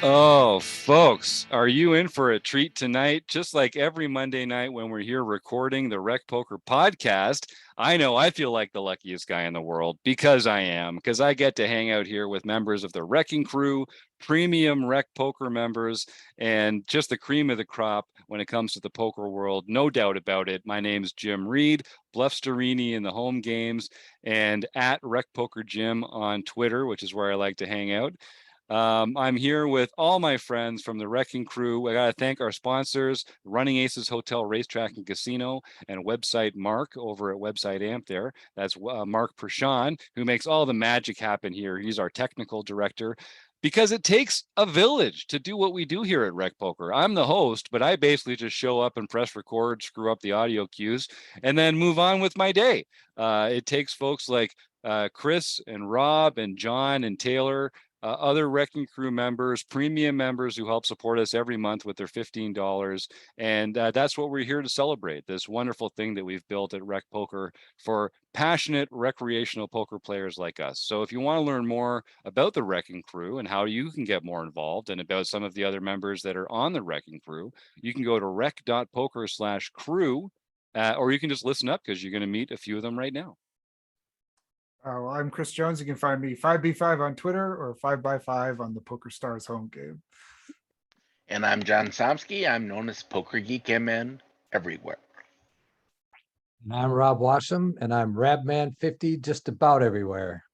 Oh, folks, are you in for a treat tonight? Just like every Monday night when we're here recording the Rec Poker podcast, I know I feel like the luckiest guy in the world because I am, because I get to hang out here with members of the Wrecking Crew, premium Rec Poker members, and just the cream of the crop when it comes to the poker world. No doubt about it. My name's Jim Reed, Bluffsterini in the home games, and at Rec Poker Jim on Twitter, which is where I like to hang out. I'm here with all my friends from the Wrecking Crew. I got to thank our sponsors, Running Aces Hotel, Racetrack, and Casino, and website Mark over at Website Amp there. That's Mark Prashan, who makes all the magic happen here. He's our technical director. Because it takes a village to do what we do here at Rec Poker. I'm the host, but I basically just show up and press record, screw up the audio cues, and then move on with my day. It takes folks like Chris and Rob and John and Taylor, other Wrecking Crew members, premium members who help support us every month with their $15. And that's what we're here to celebrate, this wonderful thing that we've built at Rec Poker for passionate recreational poker players like us. So if you want to learn more about the Wrecking Crew and how you can get more involved and about some of the other members that are on the Wrecking Crew, you can go to rec.poker/crew, or you can just listen up because you're going to meet a few of them right now. Well, I'm Chris Jones. You can find me 5B5 on Twitter or 5x5 on the Poker Stars home game. And I'm John Somsky. I'm known as Poker Geek MN everywhere. And I'm Rob Washam, and I'm Rabman50 just about everywhere.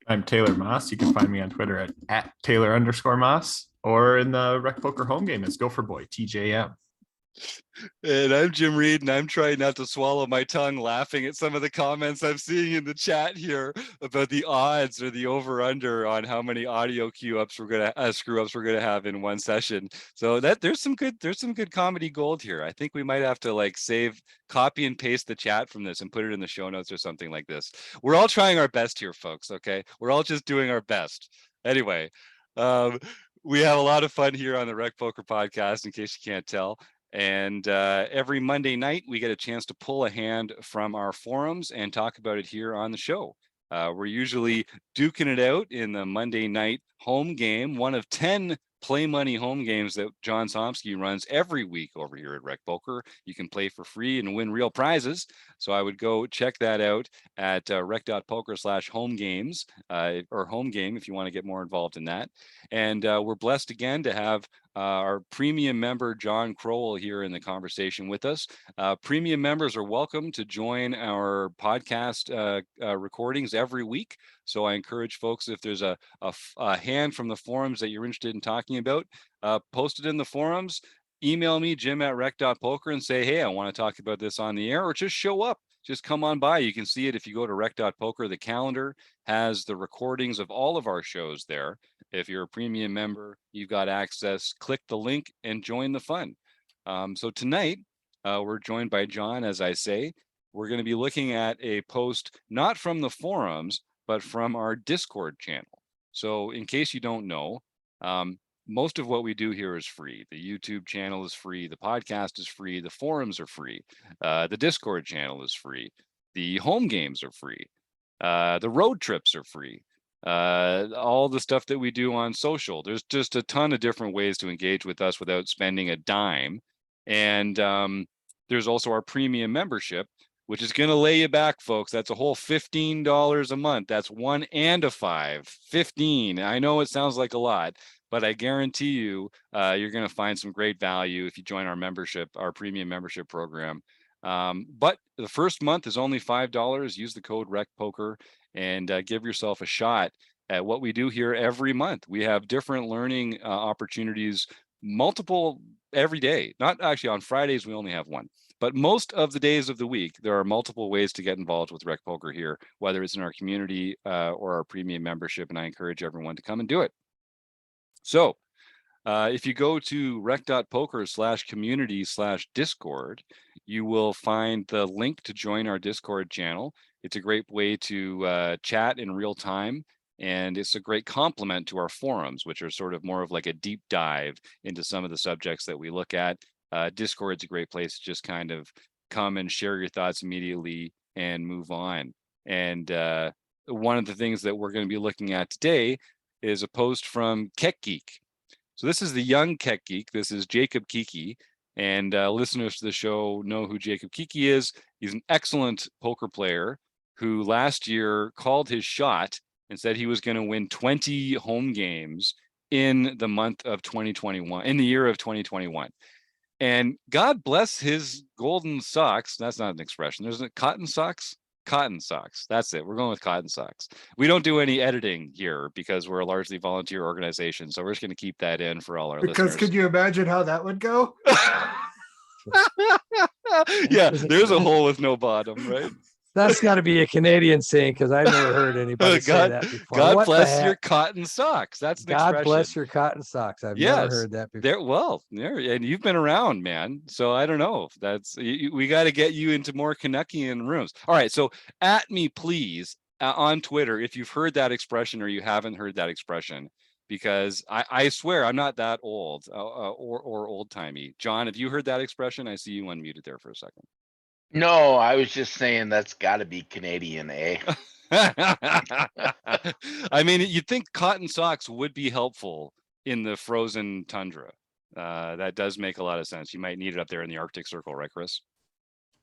I'm Taylor Moss. You can find me on Twitter at Taylor_Moss or in the Rec Poker home game as Gopher Boy, TJM. And I'm Jim Reed, and I'm trying not to swallow my tongue laughing at some of the comments I'm seeing in the chat here about the odds or the over/under on how many audio screw ups we're gonna have in one session. So there's some good comedy gold here. I think we might have to like copy and paste the chat from this and put it in the show notes or something like this. We're all trying our best here, folks. Okay, we're all just doing our best. Anyway, we have a lot of fun here on the Rec Poker podcast, in case you can't tell. And every Monday night, we get a chance to pull a hand from our forums and talk about it here on the show. We're usually duking it out in the Monday night home game, one of 10 play money home games that John Somsky runs every week over here at Rec Poker. You can play for free and win real prizes. So I would go check that out at rec.poker/home games or home game if you want to get more involved in that. And we're blessed again to have our premium member, John Crowell, here in the conversation with us. Premium members are welcome to join our podcast recordings every week. So I encourage folks, if there's a hand from the forums that you're interested in talking about, post it in the forums. Email me, jim@rec.poker, and say, hey, I want to talk about this on the air, or just show up. Just come on by. You can see it if you go to rec.poker. The calendar has the recordings of all of our shows there. If you're a premium member, you've got access. Click the link and join the fun. So tonight, we're joined by John, as I say. We're going to be looking at a post not from the forums, but from our Discord channel. So in case you don't know, most of what we do here is free. The YouTube channel is free. The podcast is free. The forums are free. The Discord channel is free. The home games are free. The road trips are free. All the stuff that we do on social. There's just a ton of different ways to engage with us without spending a dime. And there's also our premium membership, which is going to lay you back, folks. That's a whole $15 a month. That's 1 and a 5, 15. I know it sounds like a lot, but I guarantee you, you're going to find some great value if you join our membership, our premium membership program. But the first month is only $5. Use the code RECPOKER and give yourself a shot at what we do here every month. We have different learning opportunities, multiple every day. Not actually on Fridays, we only have one. But most of the days of the week, there are multiple ways to get involved with Rec Poker here, whether it's in our community or our premium membership, and I encourage everyone to come and do it. So if you go to rec.poker/community/Discord, you will find the link to join our Discord channel. It's a great way to chat in real time, and it's a great complement to our forums, which are sort of more of like a deep dive into some of the subjects that we look at. Discord's a great place to just kind of come and share your thoughts immediately and move on. And one of the things that we're going to be looking at today is a post from Keck Geek. So this is the young Keck Geek. This is Jacob Kiki. And listeners to the show know who Jacob Kiki is. He's an excellent poker player who last year called his shot and said he was going to win 20 home games in the month of 2021, in the year of 2021. And God bless his golden socks. That's not an expression. There's a cotton socks. Cotton socks. That's it. We're going with cotton socks. We don't do any editing here because we're a largely volunteer organization. So we're just going to keep that in for all our Because listeners. could you imagine how that would go? Yeah, there's a hole with no bottom, right? That's got to be a Canadian saying because I've never heard anybody say that before. God What the bless your heck? cotton socks. That's an God expression. bless your cotton socks. I've never heard that before. There, well, there, and you've been around, man. So I don't know. That's we got to get you into more Canuckian rooms. All right, so at me, please, on Twitter if you've heard that expression or you haven't heard that expression, because I swear I'm not that old or old timey. John, have you heard that expression? I see you unmuted there for a second. No, I was just saying that's got to be Canadian, eh? I mean, you'd think cotton socks would be helpful in the frozen tundra. That does make a lot of sense. You might need it up there in the Arctic Circle, right, Chris?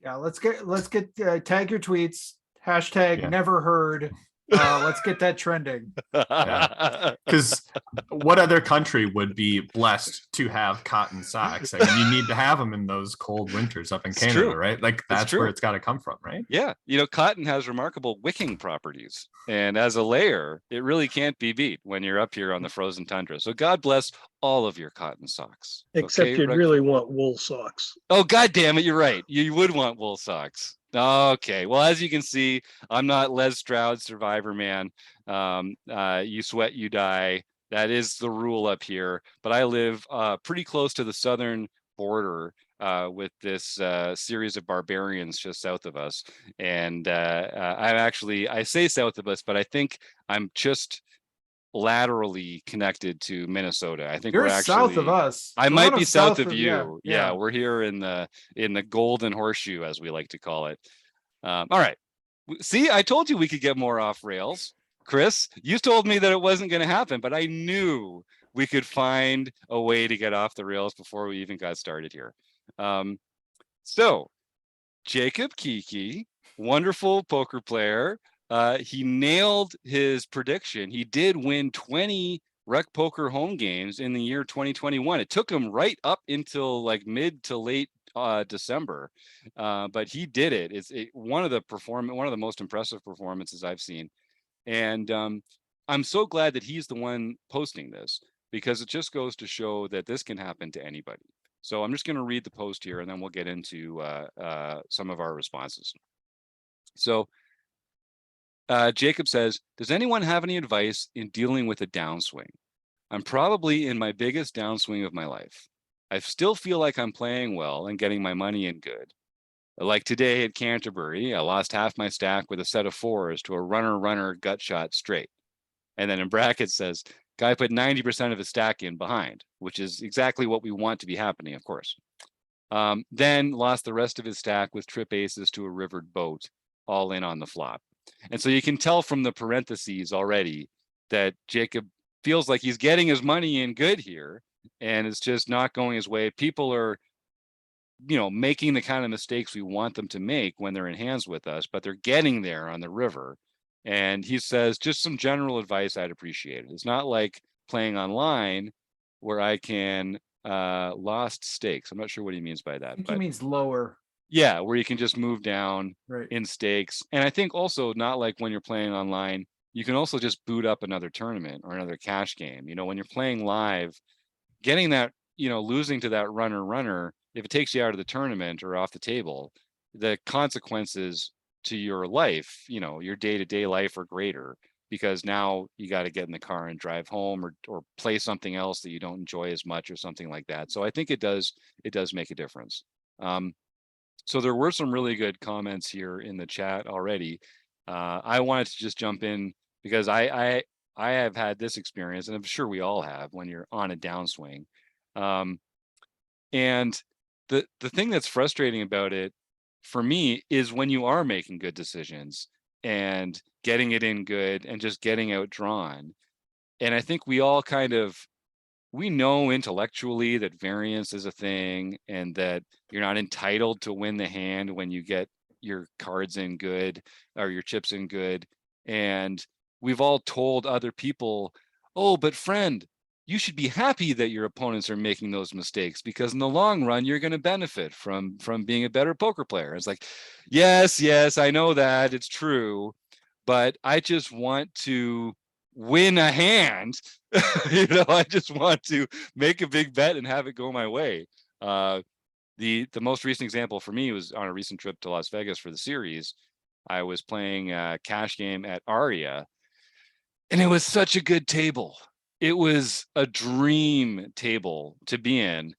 Yeah, let's get tag your tweets, hashtag Yeah. never heard. Let's get that trending. Because what other country would be blessed to have cotton socks? I mean, you need to have them in those cold winters up in It's Canada, true. right? Like that's true. where it's got to come from, right? Yeah, cotton has remarkable wicking properties, and as a layer, it really can't be beat when you're up here on the frozen tundra. So God bless all of your cotton socks. Except okay, you'd really want wool socks. Oh, God damn it, you're right. You would want wool socks. Okay, well, as you can see, I'm not Les Stroud, Survivor Man. You sweat, you die. That is the rule up here. But I live pretty close to the southern border with this series of barbarians just south of us. And I say south of us, but I think I'm just laterally connected to Minnesota. I think You're we're actually south of us. I might be Toronto's south of you. yeah. We're here in the golden horseshoe, as we like to call it. All right. See, I told you we could get more off rails. Chris, you told me that it wasn't going to happen, but I knew we could find a way to get off the rails before we even got started here. So Jacob Kiki, wonderful poker player. He nailed his prediction. He did win 20 Rec Poker home games in the year 2021. It took him right up until like mid to late December, but he did it. It's one of the most impressive performances I've seen, and I'm so glad that he's the one posting this, because it just goes to show that this can happen to anybody. So I'm just going to read the post here, and then we'll get into some of our responses. So Jacob says, does anyone have any advice in dealing with a downswing? I'm probably in my biggest downswing of my life. I still feel like I'm playing well and getting my money in good. Like today at Canterbury, I lost half my stack with a set of fours to a runner gut shot straight. And then in brackets says, guy put 90% of his stack in behind, which is exactly what we want to be happening, of course. Then lost the rest of his stack with trip aces to a rivered boat, all in on the flop. And so you can tell from the parentheses already that Jacob feels like he's getting his money in good here, and it's just not going his way. People are, making the kind of mistakes we want them to make when they're in hands with us, but they're getting there on the river. And he says, just some general advice, I'd appreciate it. It's not like playing online where I can lost stakes. I'm not sure what he means by that. I think he means lower. Yeah, where you can just move down Right. in stakes. And I think also not like when you're playing online, you can also just boot up another tournament or another cash game. When you're playing live, getting that, losing to that runner, if it takes you out of the tournament or off the table, the consequences to your life, your day-to-day life are greater, because now you got to get in the car and drive home or play something else that you don't enjoy as much or something like that. So I think it does make a difference. So there were some really good comments here in the chat already. I wanted to just jump in because I have had this experience, and I'm sure we all have, when you're on a downswing. And the thing that's frustrating about it for me is when you are making good decisions and getting it in good and just getting outdrawn. And I think we all we know intellectually that variance is a thing and that you're not entitled to win the hand when you get your cards in good or your chips in good. And we've all told other people, oh, but friend, you should be happy that your opponents are making those mistakes because in the long run, you're going to benefit from being a better poker player. It's like, yes, I know that it's true, but I just want to win a hand. I just want to make a big bet and have it go my way. The most recent example for me was on a recent trip to Las Vegas for the series. I was playing a cash game at Aria, and it was such a good table. It was a dream table to be in.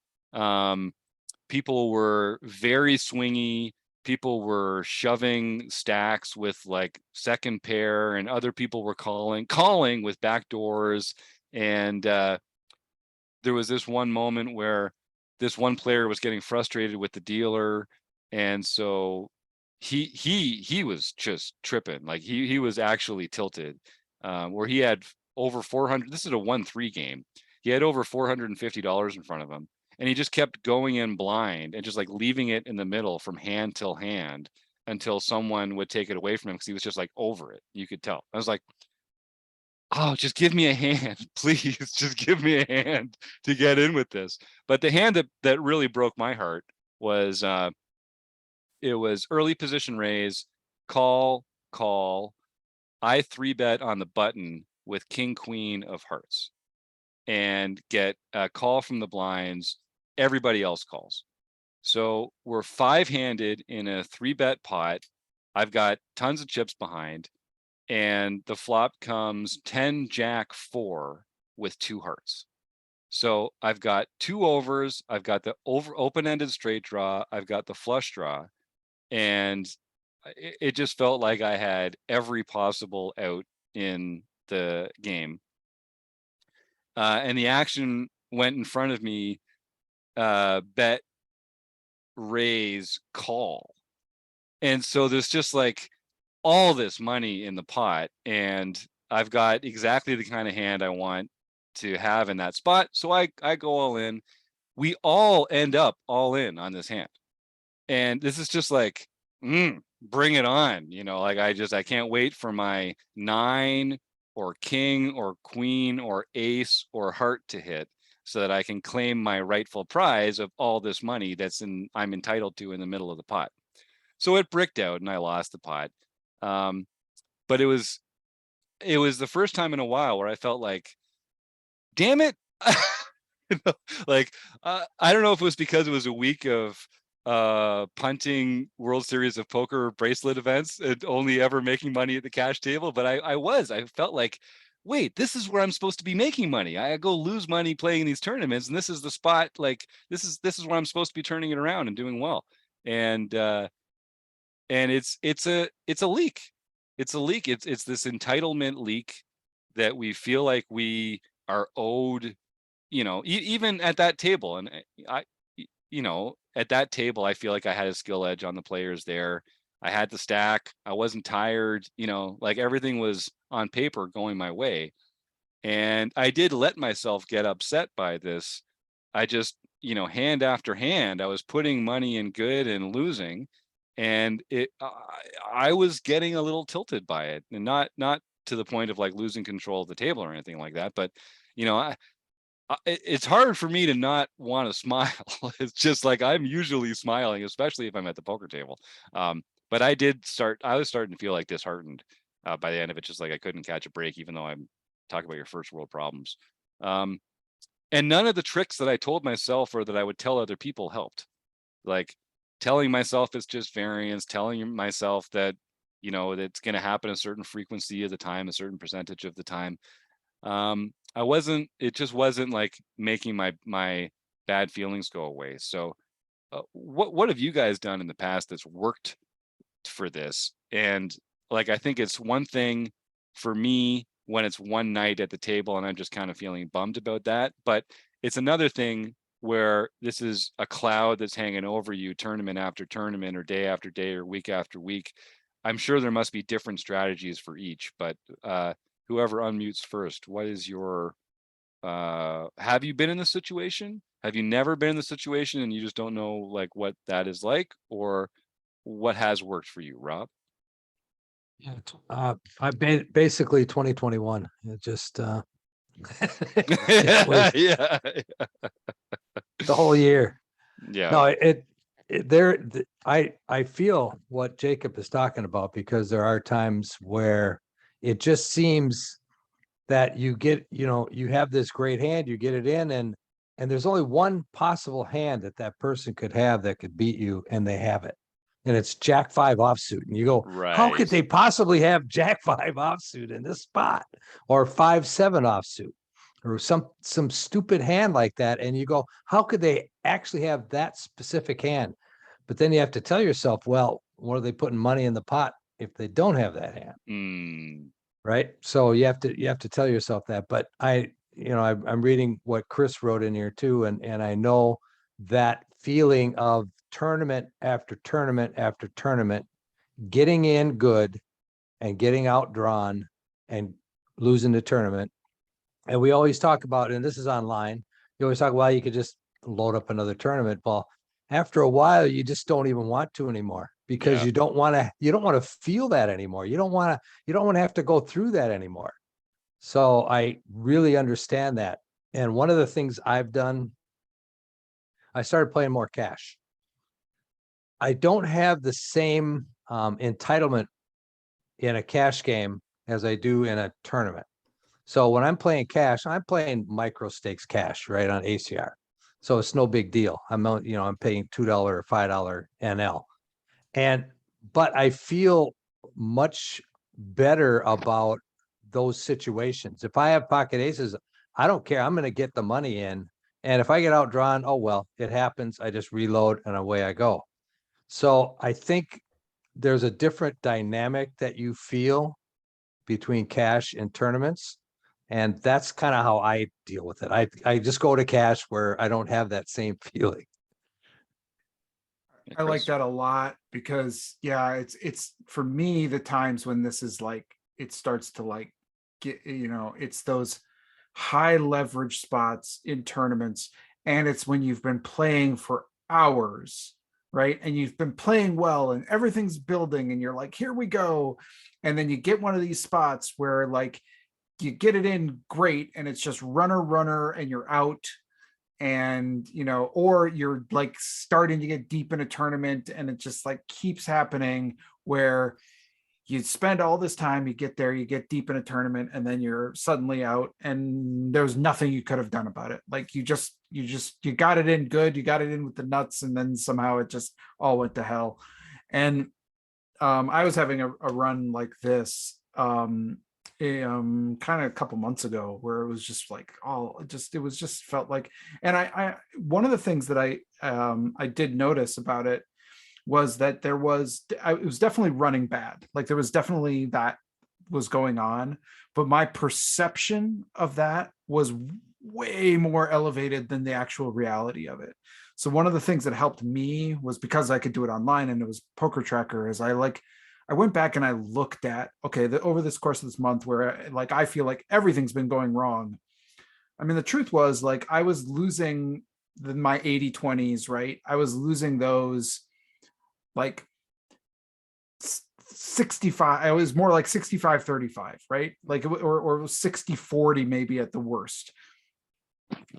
People were very swingy. People were shoving stacks with like second pair, and other people were calling with back doors. And there was this one moment where this one player was getting frustrated with the dealer, and so he was just tripping. Like he was actually tilted, where he had over 400. This is a 1-3 game. He had over $450 in front of him, and he just kept going in blind and just like leaving it in the middle from hand till hand until someone would take it away from him because he was just like over it. You could tell. I was like, oh, just give me a hand, please. Just give me a hand to get in with this. But the hand that really broke my heart was it was early position raise, call. I 3-bet on the button with king queen of hearts and get a call from the blinds. Everybody else calls. So we're 5-handed in a 3-bet pot. I've got tons of chips behind, and the flop comes 10 jack 4 with 2 hearts. So I've got 2 overs, I've got the open-ended straight draw, I've got the flush draw, and it just felt like I had every possible out in the game. And the action went in front of me, bet, raise, call. And so there's just like all this money in the pot, and I've got exactly the kind of hand I want to have in that spot. So I go all in. We all end up all in on this hand. And this is just like, bring it on. Like I can't wait for my 9 or king or queen or ace or heart to hit so that I can claim my rightful prize of all this money I'm entitled to in the middle of the pot. So it bricked out and I lost the pot. But it was the first time in a while where I felt like, damn it. Like, I don't know if it was because it was a week of punting World Series of Poker bracelet events and only ever making money at the cash table, but I felt like, wait, this is where I'm supposed to be making money. I go lose money playing these tournaments, and this is the spot. Like this is where I'm supposed to be turning it around and doing well. And it's a leak. It's a leak. It's this entitlement leak that we feel like we are owed, even at that table. And at that table, I feel like I had a skill edge on the players there. I had the stack. I wasn't tired, like everything was on paper going my way. And I did let myself get upset by this. I just, hand after hand, I was putting money in good and losing. And I was getting a little tilted by it, and not to the point of like losing control of the table or anything like that. But, it's hard for me to not want to smile. It's just like I'm usually smiling, especially if I'm at the poker table. But I was starting to feel like disheartened by the end of it, just like I couldn't catch a break, even though I'm talking about your first world problems. And none of the tricks that I told myself or that I would tell other people helped. Like telling myself it's just variance, telling myself that, it's going to happen a certain frequency of the time, a certain percentage of the time. It just wasn't like making my bad feelings go away. So what have you guys done in the past that's worked for this? And like, I think it's one thing for me when it's one night at the table and I'm just kind of feeling bummed about that, but it's another thing where this is a cloud that's hanging over you tournament after tournament or day after day or week after week. I'm sure there must be different strategies for each, but whoever unmutes first, what is your, have you been in this situation? Have you never been in the situation and you just don't know like what that is like, or what has worked for you, Rob? Yeah, basically 2021. It just it was Yeah. the whole year. Yeah. No, I feel what Jacob is talking about, because there are times where it just seems that you get, you have this great hand, you get it in, and there's only one possible hand that person could have that could beat you, and they have it. And it's Jack 5 offsuit. And you go, how could Right. they possibly have Jack 5 offsuit in this spot, or 5-7 offsuit, or some stupid hand like that? And you go, how could they actually have that specific hand? But then you have to tell yourself, well, what are they putting money in the pot if they don't have that hand? Mm, Right. So you have to tell yourself that. But I'm reading what Chris wrote in here too, and I know that feeling of tournament after tournament after tournament, getting in good and getting outdrawn and losing the tournament. And we always talk about, and this is online, you always talk, well, you could just load up another tournament. Well, after a while, you just don't even want to anymore, because Yeah. you don't want to feel that anymore. You don't want to have to go through that anymore. So I really understand that. And one of the things I've done, I started playing more cash. I don't have the same entitlement in a cash game as I do in a tournament. So when I'm playing cash, I'm playing micro stakes cash, right, on ACR. So it's no big deal. I'm paying $2 or $5 NL. But I feel much better about those situations. If I have pocket aces, I don't care. I'm going to get the money in. And if I get outdrawn, oh, well, it happens. I just reload and away I go. So I think there's a different dynamic that you feel between cash and tournaments. And that's kind of how I deal with it. I just go to cash where I don't have that same feeling. yeah, I like Chris? that a lot, because yeah, it's for me, the times when this is like, it starts to like get, it's those high leverage spots in tournaments, and it's when you've been playing for hours, right? And you've been playing well and everything's building and you're like, here we go. And then you get one of these spots where like you get it in great and it's just runner and you're out, and or you're like starting to get deep in a tournament and it just like keeps happening, where you spend all this time, you get there, you get deep in a tournament, and then you're suddenly out and there's nothing you could have done about it. Like you got it in good, you got it in with the nuts, and then somehow it just all went to hell. And I was having a run like this kind of a couple months ago, where it was just like it was just felt like, and I one of the things that I did notice about it was that it was definitely running bad. Like there was definitely that was going on, but my perception of that was way more elevated than the actual reality of it. So one of the things that helped me was, because I could do it online and it was Poker Tracker, is I went back and I looked at, okay, over this course of this month where like I feel like everything's been going wrong. I mean, the truth was, like, I was losing my 80-20s, right? I was losing those like 65. I was more like 65-35, right? Like, or it was 60-40 maybe at the worst.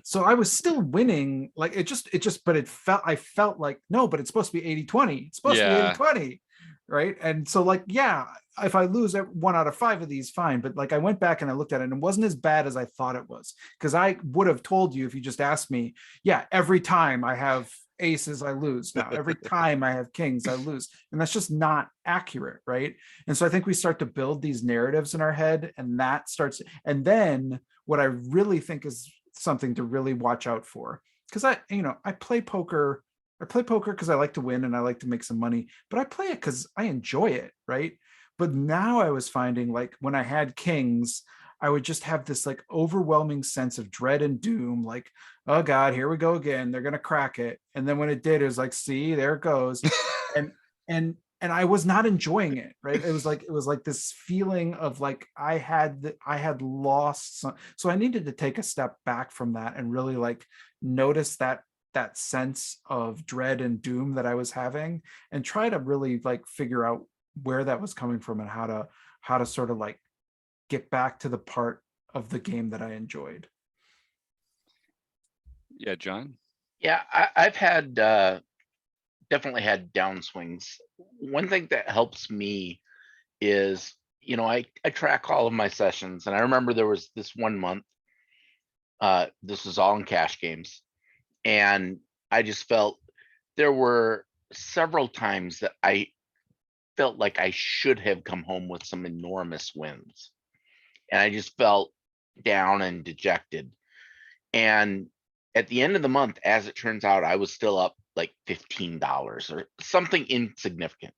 So I was still winning. Like but I felt like, no, but it's supposed to be 80-20. It's supposed to be Yeah. 80-20. Right. And so like, yeah, if I lose 1 out of 5 of these, fine. But like I went back and I looked at it and it wasn't as bad as I thought it was. Because I would have told you if you just asked me, yeah, every time I have aces, I lose. Now, every time I have kings, I lose. And that's just not accurate. Right. And so I think we start to build these narratives in our head, and that starts. And then what I really think is something to really watch out for, because I play poker because I like to win and I like to make some money, but I play it because I enjoy it, right? But now I was finding, like, when I had kings, I would just have this like overwhelming sense of dread and doom, like, oh God, here we go again. They're gonna crack it. And then when it did, it was like, see, there it goes. and and I was not enjoying it. Right. It was like this feeling of like I had lost some. So I needed to take a step back from that and really like notice that sense of dread and doom that I was having, and try to really like figure out where that was coming from and how to sort of like get back to the part of the game that I enjoyed. Yeah, John. Yeah, I've had definitely had downswings. One thing that helps me is, I track all of my sessions, and I remember there was this one month, this was all in cash games, and I just felt there were several times that I felt like I should have come home with some enormous wins, and I just felt down and dejected. And at the end of the month, as it turns out, I was still up like $15 or something insignificant.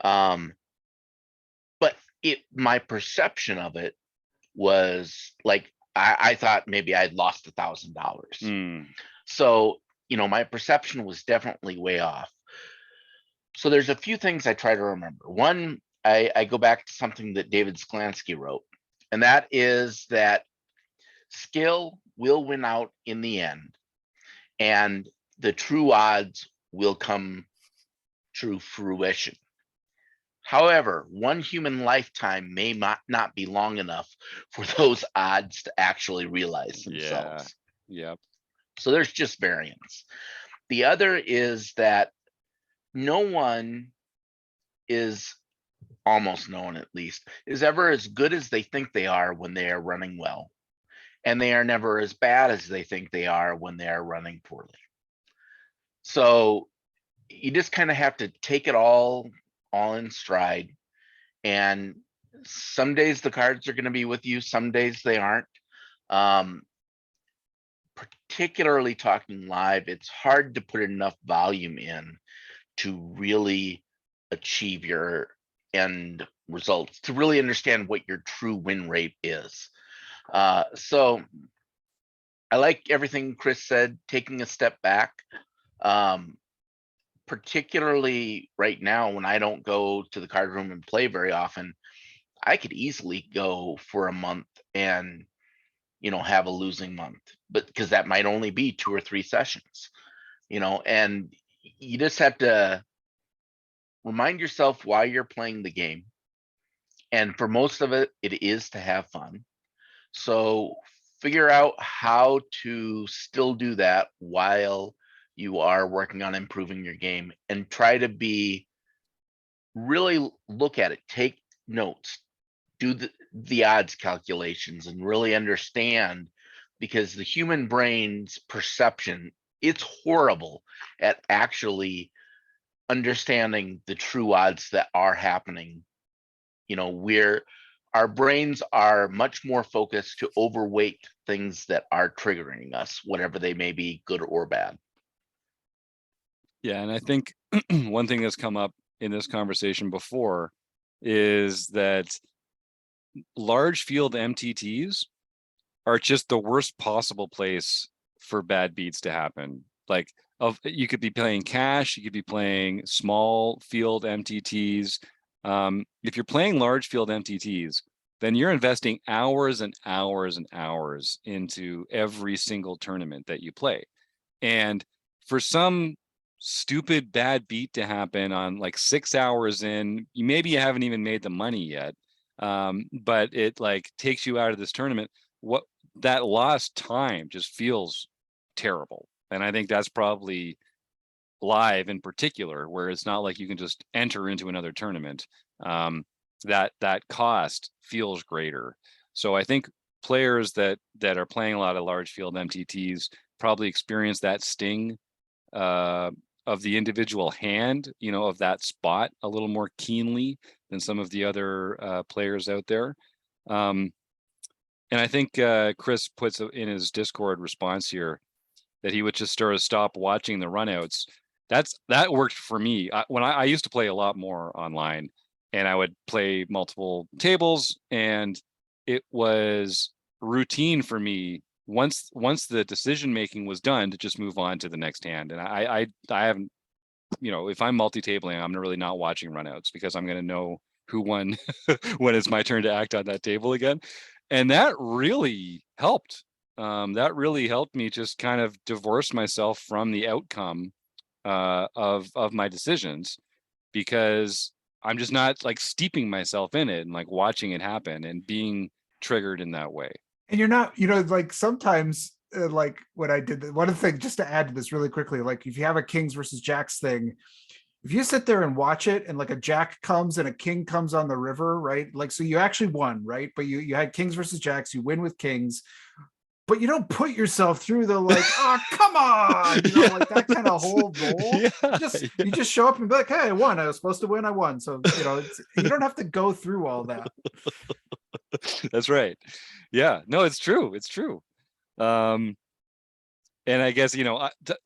But my perception of it was like I thought maybe I'd lost $1,000. Mm. So, my perception was definitely way off. So there's a few things I try to remember. One, I go back to something that David Sklansky wrote, and that is that skill will win out in the end, and the true odds will come to fruition. However, one human lifetime may not be long enough for those odds to actually realize themselves. Yeah. Yep. So there's just variance. The other is that no one is, almost no one at least, is ever as good as they think they are when they are running well. And they are never as bad as they think they are when they are running poorly. So you just kind of have to take it all in stride. And some days the cards are going to be with you, some days they aren't. Particularly talking live, it's hard to put enough volume in to really achieve your end results, to really understand what your true win rate is. So I like everything Chris said, taking a step back. Particularly right now when I don't go to the card room and play very often, I could easily go for a month and have a losing month, but because that might only be 2 or 3 sessions, and you just have to remind yourself why you're playing the game. And for most of it, it is to have fun. So figure out how to still do that while you are working on improving your game, and try to really look at it, take notes, do the odds calculations, and really understand, because the human brain's perception, it's horrible at actually understanding the true odds that are happening. Our brains are much more focused to overweight things that are triggering us, whatever they may be, good or bad. Yeah, and I think one thing that's come up in this conversation before is that large field MTTs are just the worst possible place for bad beats to happen. Like, you could be playing cash, you could be playing small field MTTs. If you're playing large field MTTs, then you're investing hours and hours and hours into every single tournament that you play. And for some stupid bad beat to happen on like 6 hours in, maybe you haven't even made the money yet, but it like takes you out of this tournament. What that lost time just feels terrible. And I think that's probably live in particular, where it's not like you can just enter into another tournament. That cost feels greater. So I think players that are playing a lot of large field MTTs probably experience that sting of the individual hand, of that spot a little more keenly than some of the other players out there. And I think Chris puts in his Discord response here that he would just sort of stop watching the runouts. That worked for me. When I used to play a lot more online, and I would play multiple tables, and it was routine for me once the decision making was done to just move on to the next hand. And I haven't if I'm multi-tabling, I'm really not watching runouts because I'm going to know who won when it's my turn to act on that table again. And that really helped. That really helped me just kind of divorce myself from the outcome of my decisions, because I'm just not like steeping myself in it and like watching it happen and being triggered in that way. And you're not, like sometimes, like when I did one of the things, just to add to this really quickly, like if you have a kings versus jacks thing, if you sit there and watch it and like a jack comes and a king comes on the river, right? Like, so you actually won, right? But you had kings versus jacks, you win with kings, but you don't put yourself through the like, oh, come on, Yeah. like that kind of whole role. Yeah, You just show up and be like, hey, I won. I was supposed to win. I won. So, you don't have to go through all that. That's right. Yeah, no, it's true. It's true. And I guess,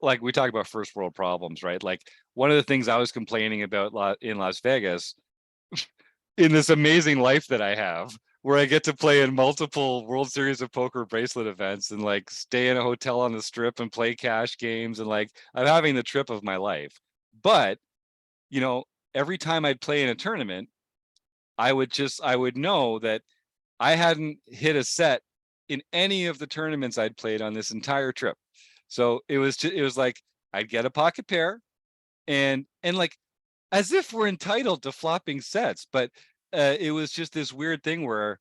like we talk about first world problems, right? Like one of the things I was complaining about in Las Vegas, in this amazing life that I have, where I get to play in multiple World Series of Poker bracelet events and like stay in a hotel on the strip and play cash games, and like I'm having the trip of my life. But, every time I'd play in a tournament, I would know that I hadn't hit a set in any of the tournaments I'd played on this entire trip. So it was like I'd get a pocket pair and like as if we're entitled to flopping sets, but it was just this weird thing where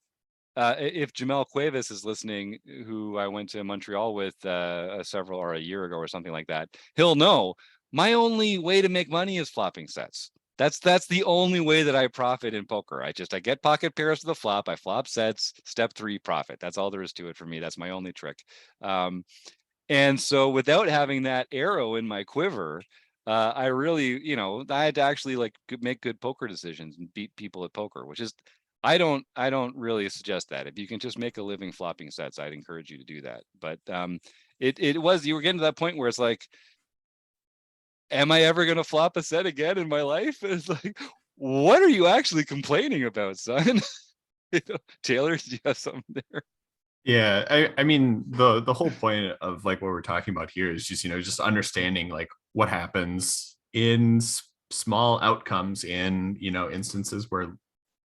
if Jamel Cuevas is listening, who I went to Montreal with a year ago or something like that, he'll know my only way to make money is flopping sets. That's the only way that I profit in poker. I get pocket pairs to the flop. I flop sets. Step 3, profit. That's all there is to it for me. That's my only trick. And so without having that arrow in my quiver, I really, I had to actually like make good poker decisions and beat people at poker, which is, I don't really suggest that. If you can just make a living flopping sets, I'd encourage you to do that. But you were getting to that point where it's like, am I ever going to flop a set again in my life? It's like, what are you actually complaining about, son? Taylor, do you have something there? Yeah, I mean the whole point of like what we're talking about here is just just understanding like what happens in small outcomes in instances where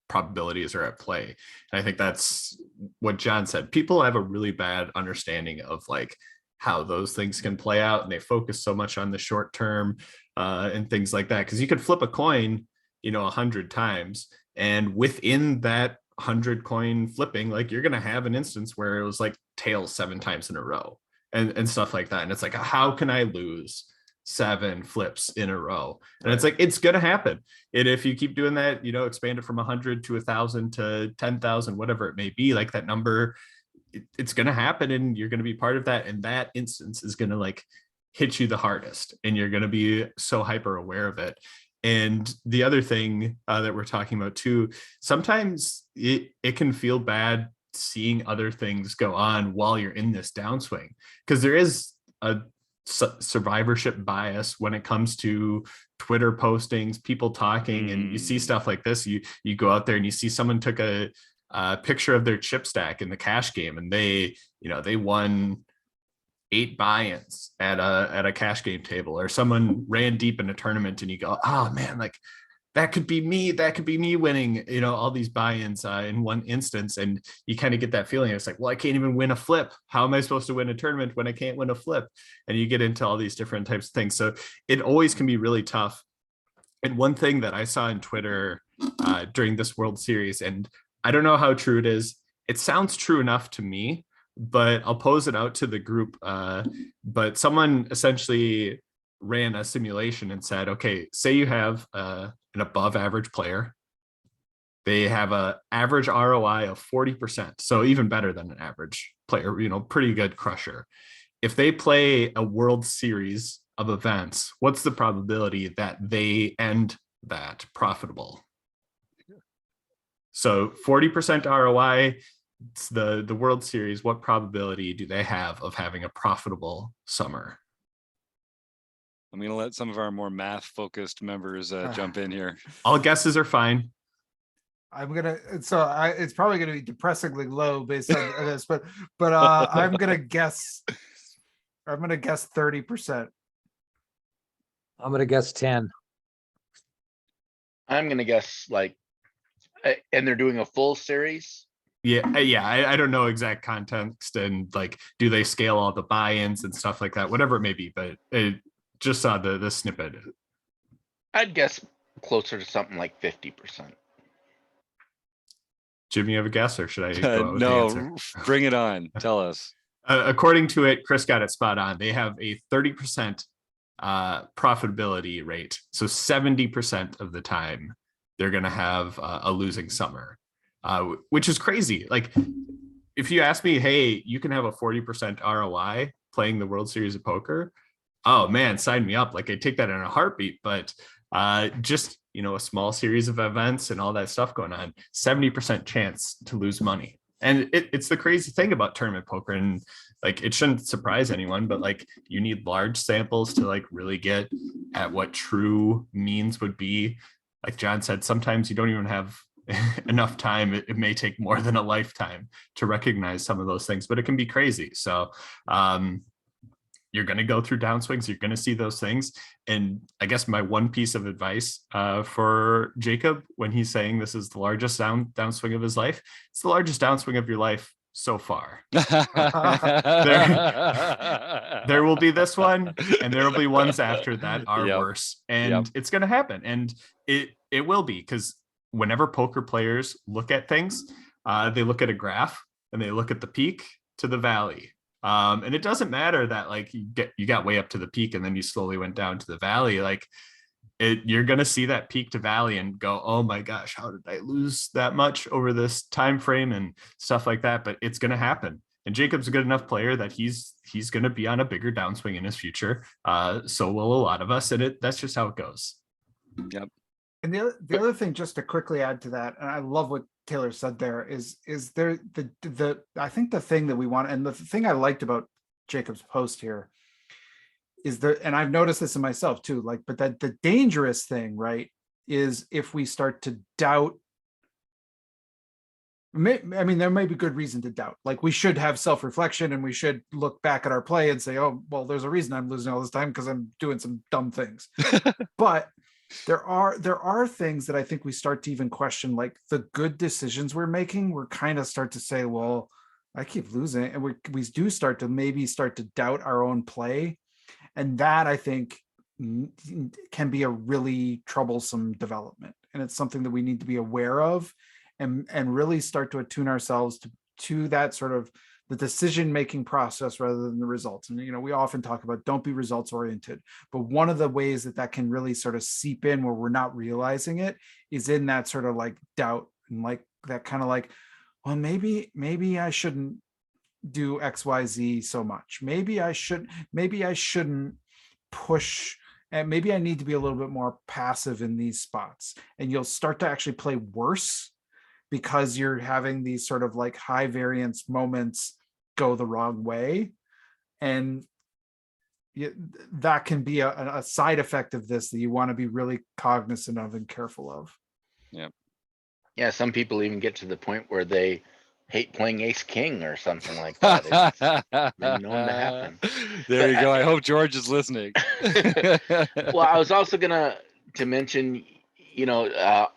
probabilities are at play. And I think that's what John said. People have a really bad understanding of like how those things can play out, and they focus so much on the short term and things like that, because you could flip a coin 100 times, and within that 100 coin flipping, like you're going to have an instance where it was like tails 7 times in a row and stuff like that. And it's like, how can I lose 7 flips in a row? And right. It's like, it's going to happen. And if you keep doing that, expand it from 100 to 1,000 to 10,000, whatever it may be, like that number, it's going to happen, and you're going to be part of that. And that instance is going to like hit you the hardest, and you're going to be so hyper aware of it. And the other thing that we're talking about too, sometimes it can feel bad seeing other things go on while you're in this downswing, because there is a survivorship bias when it comes to Twitter postings, people talking, and you see stuff like this. You go out there and you see someone took a picture of their chip stack in the cash game, and they won 8 buy-ins at a cash game table, or someone ran deep in a tournament, and you go, oh man, like that could be me winning, all these buy-ins in one instance. And you kind of get that feeling. It's like, well, I can't even win a flip. How am I supposed to win a tournament when I can't win a flip? And you get into all these different types of things. So it always can be really tough. And one thing that I saw on Twitter during this World Series, and I don't know how true it is, it sounds true enough to me, but I'll pose it out to the group. But someone essentially ran a simulation and said, okay, say you have an above average player. They have an average ROI of 40%. So even better than an average player, pretty good crusher. If they play a World Series of events, what's the probability that they end that profitable? So 40% ROI, it's the World Series. What probability do they have of having a profitable summer? I'm going to let some of our more math focused members jump in here. All guesses are fine. It's probably going to be depressingly low based on this, but I'm going to guess 30%. I'm gonna guess 10. I'm gonna guess like, and they're doing a full series. Yeah, I don't know exact context and like, do they scale all the buy-ins and stuff like that, whatever it may be, but it just saw the snippet. I'd guess closer to something like 50%. Jim, you have a guess, or should I go out with the answer? No, bring it on. Tell us. According to it, Chris got it spot on. They have a 30% profitability rate. So 70% of the time, they're going to have a losing summer, which is crazy. Like, if you ask me, hey, you can have a 40% ROI playing the World Series of Poker. Oh man, sign me up. Like, I take that in a heartbeat, but just, a small series of events and all that stuff going on, 70% chance to lose money. And it's the crazy thing about tournament poker, and like, it shouldn't surprise anyone, but like, you need large samples to like really get at what true means would be. Like John said, sometimes you don't even have enough time. It may take more than a lifetime to recognize some of those things, but it can be crazy. So you're going to go through downswings. You're going to see those things. And I guess my one piece of advice for Jacob, when he's saying this is the largest downswing of his life, it's the largest downswing of your life so far. There will be this one, and there will be ones after that are worse. And it's going to happen. And it will be, because whenever poker players look at things, they look at a graph and they look at the peak to the valley. And it doesn't matter that like you got way up to the peak and then you slowly went down to the valley. Like, you're going to see that peak to valley and go, oh my gosh, how did I lose that much over this time frame and stuff like that? But it's going to happen. And Jacob's a good enough player that he's going to be on a bigger downswing in his future. So will a lot of us, and that's just how it goes. Yep. And the other thing, just to quickly add to that, and I love what Taylor said there, is there the I think the thing that we want, and the thing I liked about Jacob's post here is and I've noticed this in myself too, like, but that the dangerous thing, right, is if we start to doubt. I mean, there may be good reason to doubt. Like, we should have self-reflection and we should look back at our play and say, oh, well, there's a reason I'm losing all this time because I'm doing some dumb things. But there are things that I think we start to even question, like the good decisions we're making. We're kind of start to say, well, I keep losing, and we do start to doubt our own play, and that, I think, can be a really troublesome development, and it's something that we need to be aware of, and really start to attune ourselves to that sort of the decision-making process rather than the results. And, we often talk about don't be results oriented, but one of the ways that can really sort of seep in where we're not realizing it is in that sort of like doubt, and like that kind of like, well, maybe I shouldn't do XYZ so much. Maybe I shouldn't push, and maybe I need to be a little bit more passive in these spots. And you'll start to actually play worse because you're having these sort of like high variance moments go the wrong way. And that can be a side effect of this that you want to be really cognizant of and careful of. Yeah, some people even get to the point where they hate playing ace king or something like that. It's been known to happen. There you go. I hope George is listening. Well, I was also gonna to mention,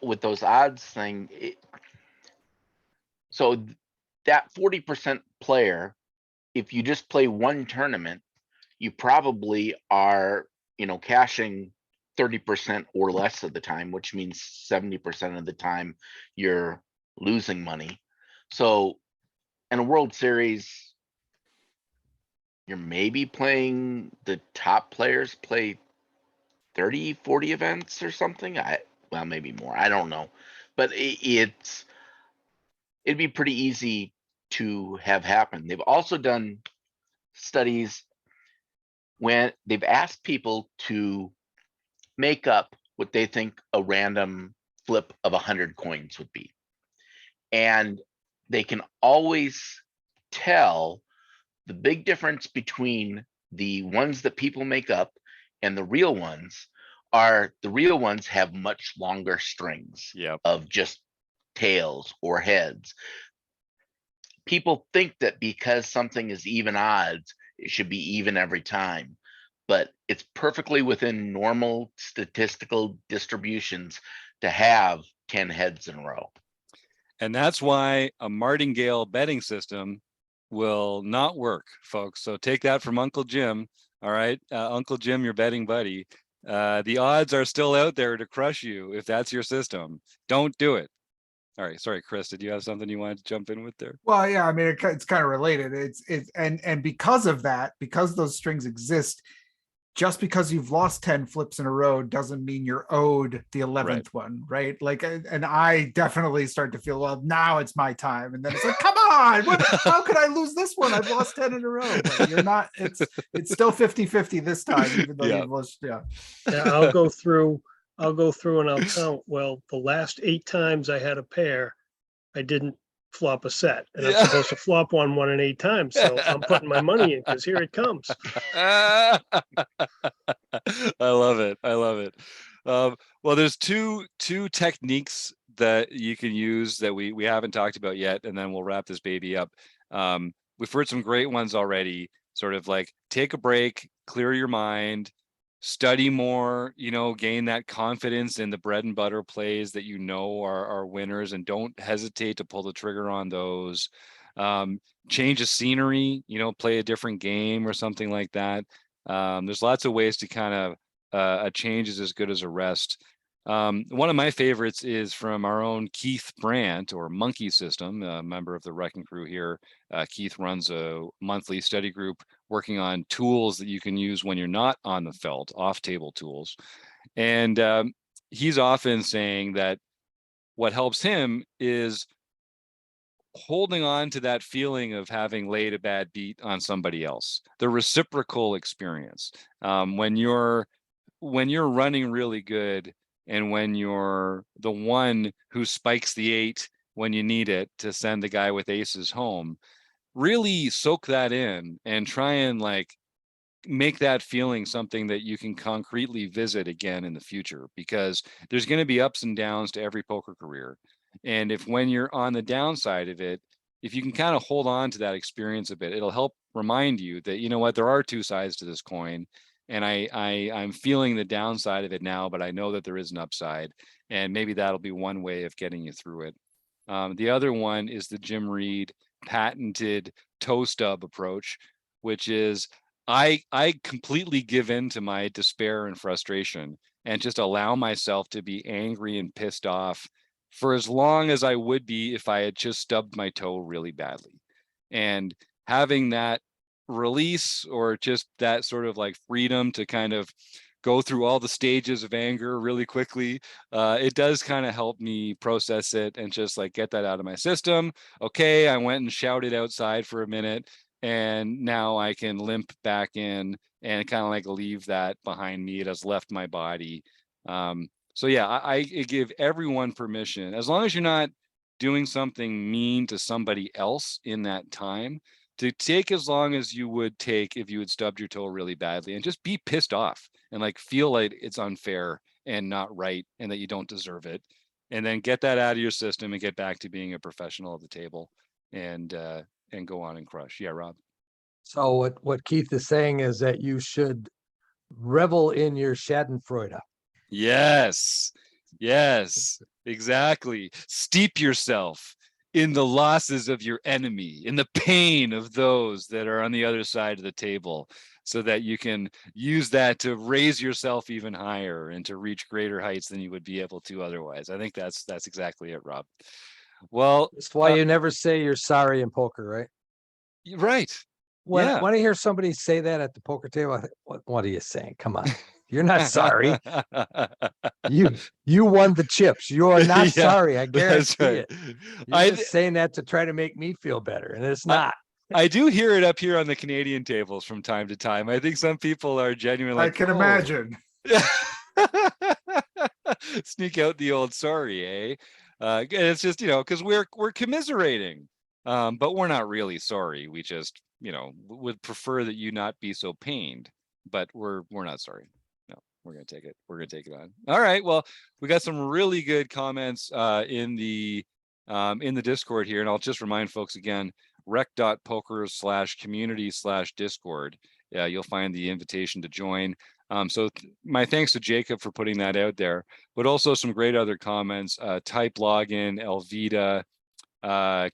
with those odds thing, so that 40% player, if you just play one tournament, you probably are, cashing 30% or less of the time, which means 70% of the time you're losing money. So in a World Series, you're maybe playing the top players play 30, 40 events or something. Well, maybe more. I don't know. But it'd be pretty easy to have happen. They've also done studies when they've asked people to make up what they think a random flip of 100 coins would be. And they can always tell the big difference between the ones that people make up and the real ones are the real ones have much longer strings of just tails or heads. People think that because something is even odds, it should be even every time. but it's perfectly within normal statistical distributions to have 10 heads in a row. And that's why a martingale betting system will not work, folks. So take that from Uncle Jim. All right, Uncle Jim, your betting buddy. The odds are still out there to crush you if that's your system. Don't do it. All right, sorry, Chris, did you have something you wanted to jump in with there? Well, yeah, I mean, it's kind of related. And because of that, because those strings exist, just because you've lost 10 flips in a row doesn't mean you're owed the 11th one, right? Like, and I definitely start to feel, well, now it's my time. And then it's like, come on, how could I lose this one? I've lost 10 in a row. But you're not, it's still 50-50 this time, even though you've lost, Yeah, I'll go through and I'll count. Well, the last 8 times I had a pair, I didn't flop a set, and I'm supposed to flop one and 8 times. So I'm putting my money in because here it comes. I love it. I love it. Well, there's two techniques that you can use that we haven't talked about yet, and then we'll wrap this baby up. We've heard some great ones already. Sort of like take a break, clear your mind, study more, gain that confidence in the bread and butter plays that are winners, and don't hesitate to pull the trigger on those. Change of scenery, play a different game or something like that. There's lots of ways to kind of a change is as good as a rest. One of my favorites is from our own Keith Brandt, or Monkey System, a member of the Wrecking Crew here. Keith runs a monthly study group working on tools that you can use when you're not on the felt, off-table tools. And he's often saying that what helps him is holding on to that feeling of having laid a bad beat on somebody else, the reciprocal experience. When you're running really good, and when you're the one who spikes the 8 when you need it to send the guy with aces home, really soak that in and try and make that feeling something that you can concretely visit again in the future, because there's going to be ups and downs to every poker career. And when you're on the downside of it, if you can kind of hold on to that experience a bit, it'll help remind you that, there are 2 sides to this coin. And I'm feeling the downside of it now, but I know that there is an upside, and maybe that'll be one way of getting you through it. The other one is the Jim Reed patented toe stub approach, which is I completely give in to my despair and frustration and just allow myself to be angry and pissed off for as long as I would be if I had just stubbed my toe really badly. And having that release, or just that sort of freedom to kind of go through all the stages of anger really quickly, it does kind of help me process it and just get that out of my system. Okay, I went and shouted outside for a minute, and now I can limp back in and kind of leave that behind me. It has left my body. So yeah, I give everyone permission, as long as you're not doing something mean to somebody else in that time, to take as long as you would take if you had stubbed your toe really badly, and just be pissed off and feel like it's unfair and not right and that you don't deserve it. And then get that out of your system and get back to being a professional at the table, and go on and crush. Yeah, Rob. So what Keith is saying is that you should revel in your Schadenfreude. Yes, exactly. Steep yourself in the losses of your enemy, in the pain of those that are on the other side of the table, so that you can use that to raise yourself even higher and to reach greater heights than you would be able to otherwise. I think that's exactly it, Rob. Well, that's why you never say you're sorry in poker, right? Right. When I hear somebody say that at the poker table, I think, what are you saying? Come on, you're not sorry. You won the chips. You are not sorry. I guarantee it. You're just saying that to try to make me feel better, and it's not. I do hear it up here on the Canadian tables from time to time. I think some people are genuinely I can imagine. Sneak out the old sorry, eh? And it's just, because we're commiserating, but we're not really sorry. We just, would prefer that you not be so pained, but we're not sorry. No, we're gonna take it. We're gonna take it on. All right. Well, we got some really good comments in the Discord here, and I'll just remind folks again, rec.poker/community/Discord you'll find the invitation to join. So my thanks to Jacob for putting that out there, but also some great other comments. Type Login, Elvita,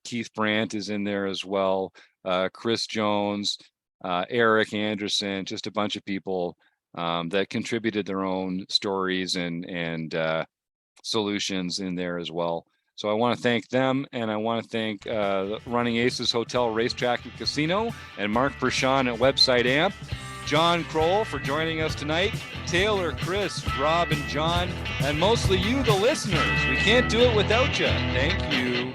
Keith Brandt is in there as well. Chris Jones, Eric Anderson, just a bunch of people that contributed their own stories and solutions in there as well. So I want to thank them, and I want to thank Running Aces Hotel, Racetrack, and Casino, and Mark Pershawn at Website Amp, John Kroll for joining us tonight, Taylor, Chris, Rob, and John, and mostly you, the listeners. We can't do it without you. Thank you.